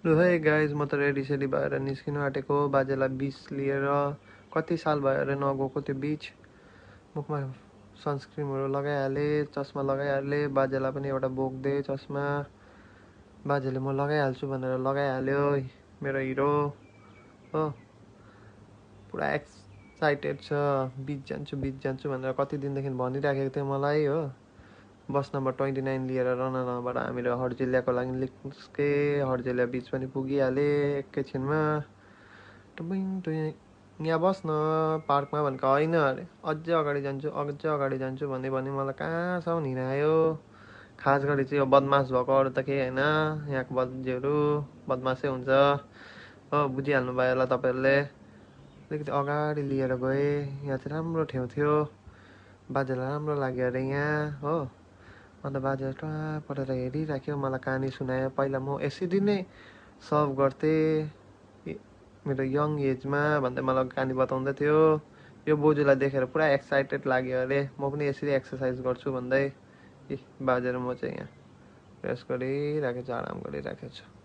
लु है गाइज, म त रेडी सेडी भएर निस्किनु आँटेको। बाजेलाई बिच लिएर कति साल भयो अरे नगएको। त्यो बिच मुखमा सनस्क्रिमहरू लगाइहालेँ, चस्मा लगाइहालेँ। बाजेलाई पनि एउटा बोक्दै चस्मा। बाजेले म लगाइहाल्छु भनेर लगाइहाल्यो, मेरो हिरो हो। पुरा एक्साइटेड छ, बिच जान्छु भनेर कति दिनदेखि भनिराखेको थियो मलाई हो। बस नम्बर 29 लिएर रननबाट हामीले हर्जिलियाको लागि निस्के। हर्जिलिया बिच पनि पुगिहालेँ एकैछिनमा। यहाँ बस् न पार्कमा भनेको होइन अरे, अझै अगाडि जान्छु भन्दै मलाई कहाँसम्म हिँडायो। खास गरी चाहिँ यो बदमास भएको, अरू त केही होइन। यहाँको बजेहरू बदमासै हुन्छ हो, बुझिहाल्नु भयो होला तपाईँहरूले। अलिकति अगाडि लिएर गएँ। यहाँ चाहिँ राम्रो ठाउँ थियो, बाजेलाई राम्रो लाग्यो अरे यहाँ हो। अन्त बाजे टुवा परेर हेरिराख्यो, मलाई कहानी सुनायो। पहिला म यसरी नै सर्भ गर्थेँ मेरो यङ एजमा भन्दै मलाई कहानी बताउँदै थियो। यो बोजूलाई देखेर पुरा एक्साइटेड लाग्यो अरे, म पनि यसरी एक्सर्साइज गर्छु भन्दै। बाजे र म चाहिँ यहाँ रेस्ट गरिराखेको छु, आराम गरिराखेको छु।